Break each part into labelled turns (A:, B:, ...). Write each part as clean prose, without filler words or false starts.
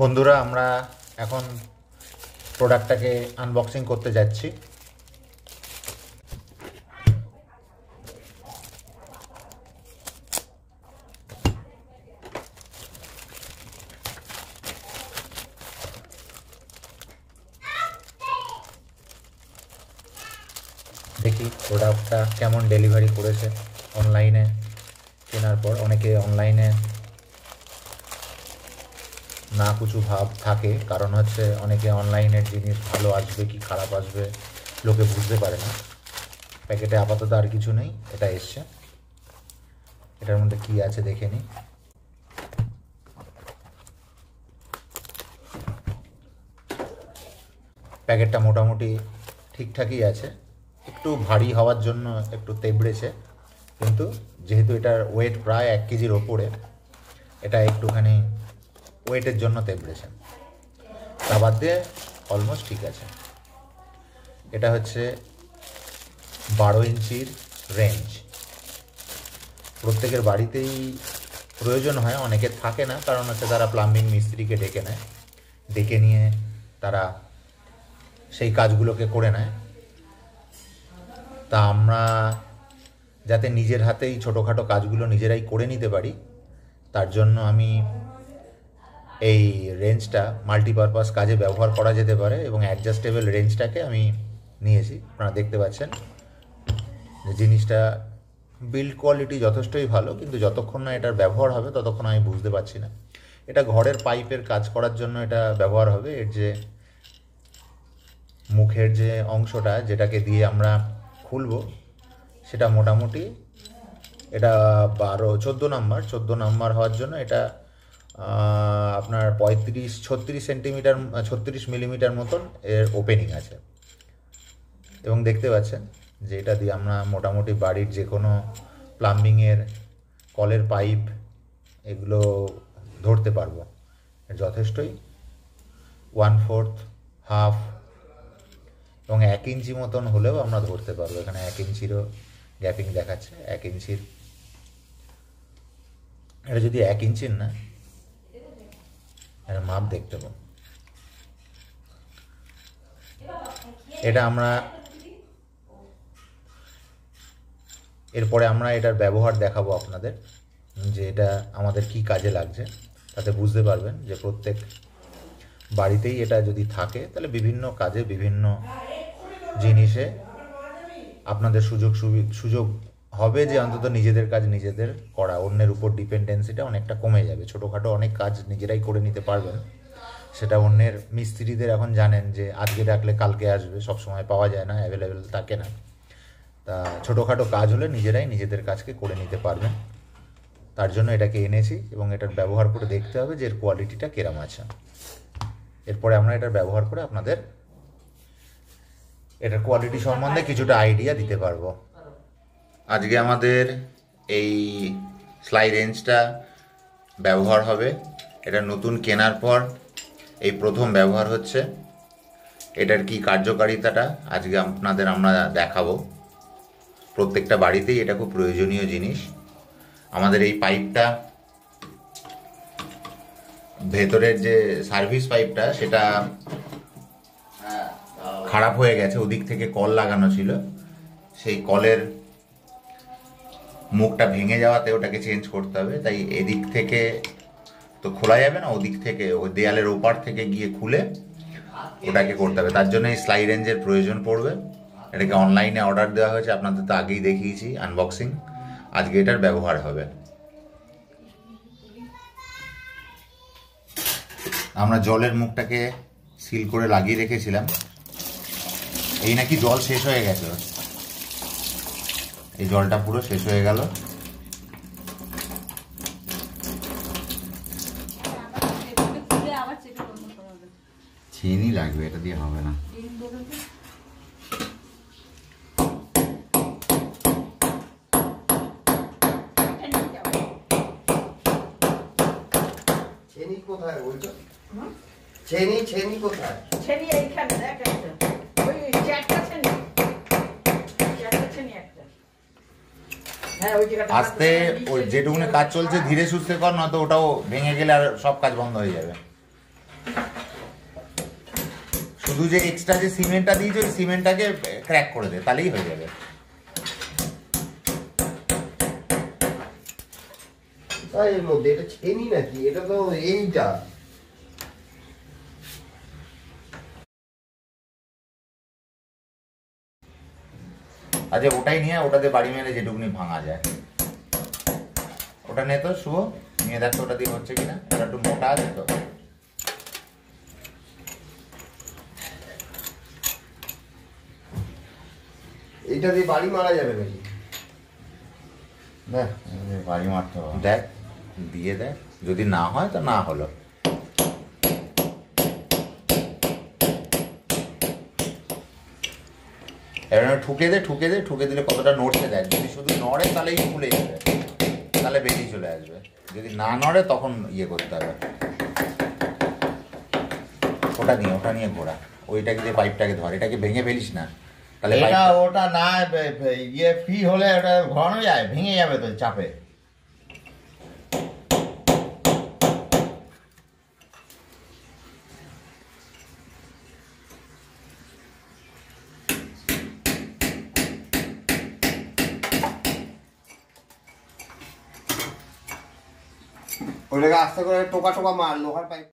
A: বন্ধুরা আমরা এখন প্রোডাক্টটাকে আনবক্সিং করতে যাচ্ছি। দেখি প্রোডাক্টটা কেমন ডেলিভারি করেছে। অনলাইনে কেনার পর অনেকে অনলাইনে না কিছু ভাব থাকে, কারণ হচ্ছে অনেকে অনলাইনের জিনিস ভালো আসবে কি খারাপ আসবে লোকে বুঝতে পারে না। প্যাকেটে আপাতত আর কিছু নেই, এটা এসছে। এটার মধ্যে কি আছে দেখে নিই। প্যাকেটটা মোটামুটি ঠিকঠাকই আছে, একটু ভারী হওয়ার জন্য একটু তেবড়েছে, কিন্তু যেহেতু এটার ওয়েট প্রায় 1 কেজির ওপরে, এটা একটুখানি ওয়েটের জন্য তেবড়েছে। তা বাদ দিয়ে অলমোস্ট ঠিক আছে। এটা হচ্ছে 12 ইঞ্চির রেঞ্জ। প্রত্যেকের বাড়িতেই প্রয়োজন হয়, অনেকের থাকে না, কারণ হচ্ছে তারা প্লাম্বিং মিস্ত্রিকে ডেকে নেয়, ডেকে নিয়ে তারা সেই কাজগুলোকে করে নেয়। তা আমরা যাতে নিজের হাতেই ছোটোখাটো কাজগুলো নিজেরাই করে নিতে পারি, তার জন্য আমি এই রেঞ্জটা মাল্টিপারপাস কাজে ব্যবহার করা যেতে পারে এবং অ্যাডজাস্টেবল রেঞ্জটাকে আমি নিয়েছি। আপনারা দেখতে পাচ্ছেন যে জিনিসটা বিল্ড কোয়ালিটি যথেষ্টই ভালো, কিন্তু যতক্ষণ না এটার ব্যবহার হবে ততক্ষণ আমি বুঝতে পারছি না। এটা ঘরের পাইপের কাজ করার জন্য এটা ব্যবহার হবে। এর যে মুখের যে অংশটা যেটাকে দিয়ে আমরা খুলব, সেটা মোটামুটি এটা 14 নাম্বার হওয়ার জন্য এটা আপনার 36 মিলিমিটার মতন এর ওপেনিং আছে। এবং দেখতে পাচ্ছেন যে এটা দিয়ে আমরা মোটামুটি বাড়ির যে কোনো প্লাম্বিংয়ের কলের পাইপ এগুলো ধরতে পারবো। যথেষ্টই 1/4 হাফ এবং 1 ইঞ্চি মতন হলেও আমরা ধরতে পারবো। এখানে 1 ইঞ্চিরও গ্যাপিং দেখাচ্ছে, 1 ইঞ্চির। এটা যদি 1 ইঞ্চির না, এটা মাপ দেখতে পাবো। এটা আমরা এরপরে আমরা এটার ব্যবহার দেখাবো আপনাদের, যে এটা আমাদের কি কাজে লাগছে। তাতে বুঝতে পারবেন যে প্রত্যেক বাড়িতেই এটা যদি থাকে তাহলে বিভিন্ন কাজে বিভিন্ন জিনিসে আপনাদের সুযোগ হবে, যে অন্তত নিজেদের কাজ নিজেদের করা, অন্যের উপর ডিপেন্ডেন্সিটা অনেকটা কমে যাবে। ছোটোখাটো অনেক কাজ নিজেরাই করে নিতে পারবেন। সেটা অন্যের মিস্ত্রিদের এখন জানেন যে আজকে ডাকলে কালকে আসবে, সবসময় পাওয়া যায় না, অ্যাভেলেবেল থাকে না। তা ছোটোখাটো কাজ হলে নিজেরাই নিজেদের কাজকে করে নিতে পারবেন। তার জন্য এটাকে এনেছি এবং এটার ব্যবহার করে দেখতে হবে যে এর কোয়ালিটিটা কিরম আছে। এরপরে আমরা এটার ব্যবহার করে আপনাদের এটার কোয়ালিটি সম্বন্ধে কিছুটা আইডিয়া দিতে পারবো। আজকে আমাদের এই সেলাই রেঞ্জটা ব্যবহার হবে। এটা নতুন কেনার পর এই প্রথম ব্যবহার হচ্ছে। এটার কি কার্যকারিতাটা আজকে আপনাদের আমরা দেখাবো। প্রত্যেকটা বাড়িতেই এটা খুব প্রয়োজনীয় জিনিস। আমাদের এই পাইপটা, ভেতরের যে সার্ভিস পাইপটা, সেটা খারাপ হয়ে গেছে। ওদিক থেকে কল লাগানো ছিল, সেই কলের মুখটা ভেঙে যাওয়াতে ওটাকে চেঞ্জ করতে হবে। তাই এদিক থেকে তো খোলা যাবে না, ওদিক থেকে ওই দেয়ালের ওপার থেকে গিয়ে খুলে ওটাকে করতে হবে। তার জন্য এই সেলাই রেঞ্জের প্রয়োজন পড়বে। এটাকে অনলাইনে অর্ডার দেওয়া হয়েছে, আপনাদের তো আগেই দেখিয়েছি আনবক্সিং। আজকে এটার ব্যবহার হবে। আমরা জলের মুখটাকে সিল করে লাগিয়ে রেখেছিলাম। এই নাকি জল শেষ হয়ে গেছে, এই জলটা পুরো শেষ হয়ে গেল। চিনি লাগবে, এটা দিয়ে হবে না।
B: চেনি কোথায় বলছো? চেনি কোথায়?
C: চেনি এইখানে দেখ, ওই চারটা চেনি, একটা। হ্যাঁ, ওই জায়গাটা
A: আস্তে, ওই যেটুকুনি কাজ চলছে ধীরে সুস্থে কর, নয়তো ওটাও ভেঙে গেলে আর সব কাজ বন্ধ হয়ে যাবে। শুধু যে এক্সট্রা যে সিমেন্টটা দিয়েছে ওই সিমেন্টটাকে ক্র্যাক করে দে, তাহলেই হয়ে যাবে।
B: এর মধ্যে এটা ছেনি নাকি? এটা তো এইটা।
A: আচ্ছা ওটাই নিয়ে ওটাতে বাড়ি মেরে যেটুকুনি ভাঙা যায় ওটা নে তো শুভ, নিয়ে দেখ তো ওটা দিয়ে হচ্ছে কিনা। এটা একটু মোটা আছে তো।
B: এইটা দিয়ে বাড়ি মারা যাবে নাকি?
A: দেখ বাড়ি মারতে হবে, দেখ দিয়ে দেখ, যদি না হয় তো না হলো। এবার ঠুকে দে, ঠুকে দে, ঠুকে দিলে কতটা নড়ছে দেখ। যদি শুধু নড়ে তাহলেই খুলে যাবে, তাহলে বেরিয়ে চলে আসবে। যদি না নড়ে তখন ইয়ে করতে হবে। ওটা নিয়ে ঘোরা, ওইটাকে দিয়ে পাইপটাকে ধর, এটাকে ভেঙে ফেলিস না, তাহলে
D: এটা ওটা না ইয়ে ফ্রি হলে ওটা ঘোরানো যায়, ভেঙে যাবে তো চাপে।
B: ওইটাকে আস্তে করে টোকা টোকা মার, লোহার পাইপ।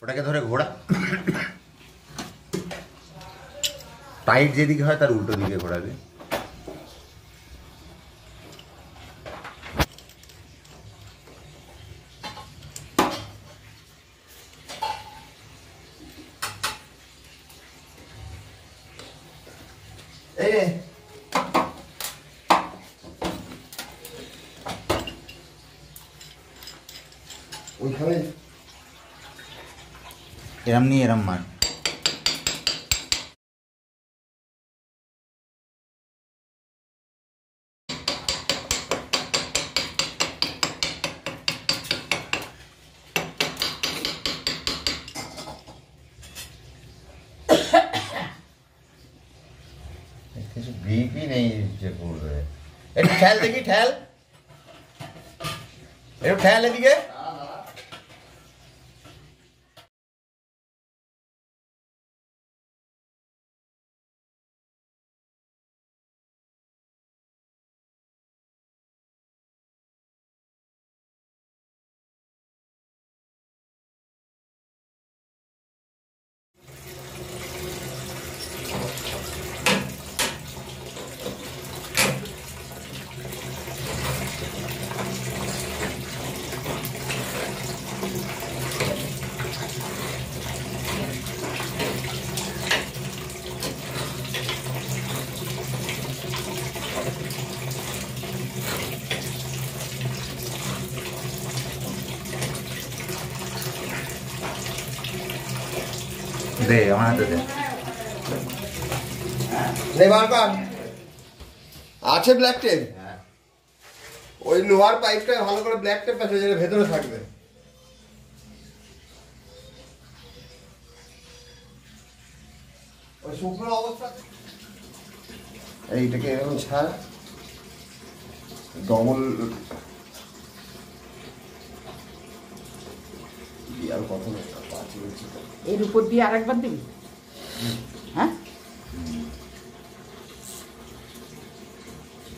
A: ওটাকে ধরে ঘোরা। টাইট যেদিকে হয় তার উল্টো দিকে ঘোরাবে।
B: ওইখানে
A: এরম নিয়ে এরম মার।
D: কিছু গ্রিপই নেই যে করবে। একটু ঠেল দেখি, ঠেল একটু ঠেল এদিকে।
A: দে আমার হাতে দে।
B: লেবার কাট আছে, ব্ল্যাক টেপ। ওই লোহার পাইপটা ভালো করে ব্ল্যাক টেপ আছে, যেটা ভেতরে থাকবে। ওই শুকনো অবস্থা এইটাকে এরকম ছাড়, ডবল আর কত
C: এর উপর দিয়ে আরেকবার দিবি। হ্যাঁ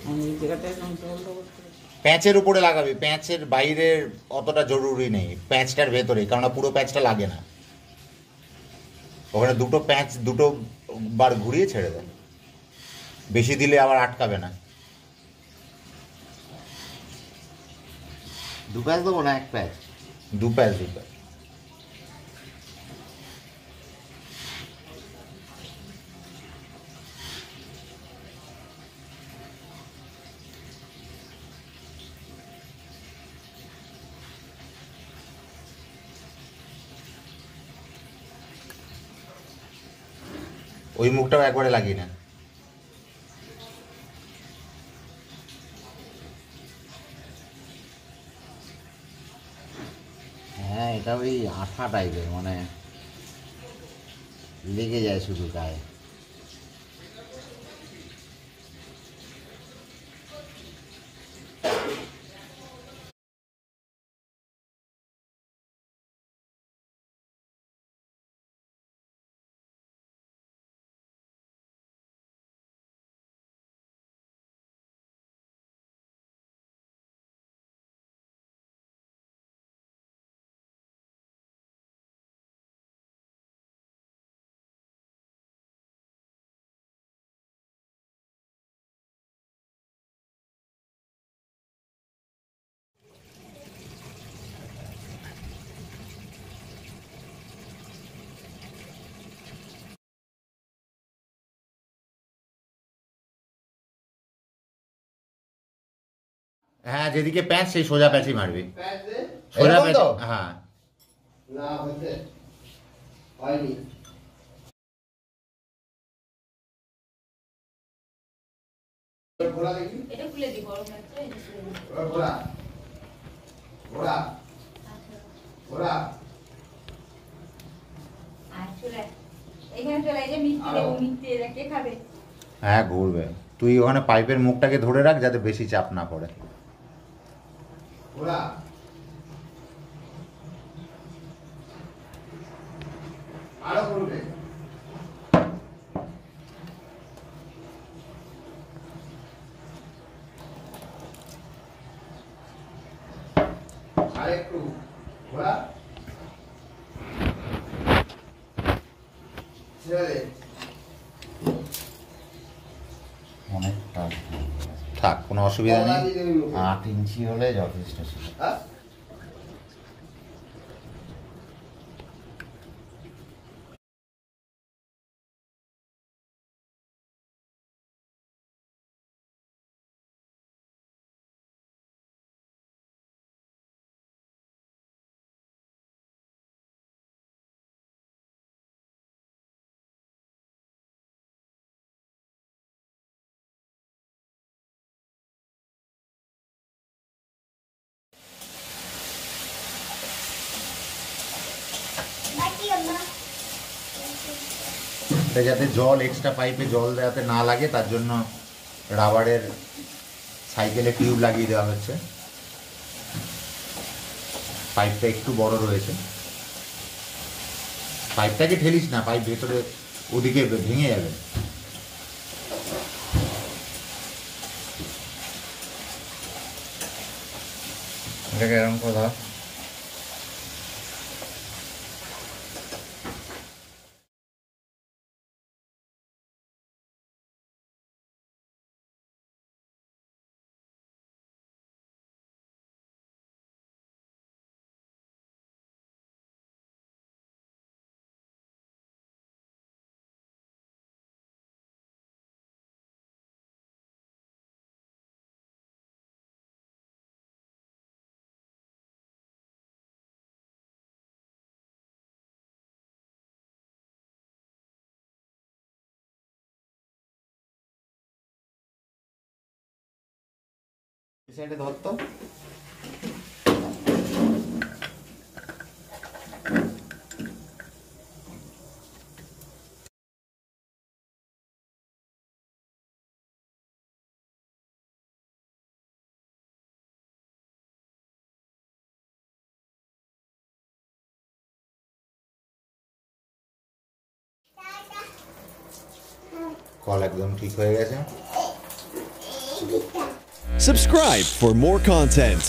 C: আমি এই জায়গাটা একদম ডবল ডবল করে
A: প্যাঁচের উপরে লাগাবি, প্যাঁচের বাইরে অতটা জরুরি নেই, প্যাঁচটার ভেতরে, কারণ পুরো প্যাঁচটা লাগে না ওখানে। দুটো প্যাঁচ দুটো বার ঘুরিয়ে ছেড়ে দেন, বেশি দিলে আবার আটকাবে না।
D: দু প্যাচ দেবো না এক প্যাচ?
A: দু প্যাচ দু প্যাচ। ওই মুখটাও একবারে লাগিয়ে না।
D: এটা ওই আঠা টাইপের, মানে লেগে যায় শুধু গায়ে।
A: হ্যাঁ, যেদিকে প্যাঁচ সেই সোজা প্যাঁচই মারবি।
B: প্যাচ দে।
A: সোজা
D: এরকম
A: প্যাঁচ,
D: তো?
A: হ্যাঁ।
B: না হচ্ছে হয়নি। ঘোড়া দেখি,
C: এটা খুলে দি গরম লাগছে এটা খুলে দি।
B: ঘোড়া ঘোড়া ঘোড়া।
C: আর চলে এখানে চলে এই যে মিষ্টি দেবো, মিষ্টি এরা কে খাবে?
A: হ্যাঁ, ঘুরবে। তুই ওখানে পাইপের মুখটাকে ধরে রাখ যাতে বেশি চাপ না পড়ে।
B: ঘোড়া আরো ঘুরবে। আরেকটু ঘোড়া ছেড়ে দে।
D: অনেকটা
A: থাক, কোনো অসুবিধা
B: গলা
A: নেই।
B: দিয়ে দিবি মুখে।
D: 8 ইঞ্চি হলে যথেষ্ট ছিল।
B: হ্যাঁ?
A: এটা যাতে জল এক্সট্রা পাইপে জল দেওয়াতে না লাগে তার জন্য রাবারের সাইকেলে টিউব লাগিয়ে দেওয়া হচ্ছে। পাইপটা একটু বড় রয়েছে। পাইপটাকে ঠেলিস না, পাইপ ভেতরে ওদিকে ভেঙে যাবে।
D: এটাকে এরকম করে ধর।
A: এই সাইডে ধর তো। কল একদম ঠিক হয়ে গেছে।
E: Subscribe for more content.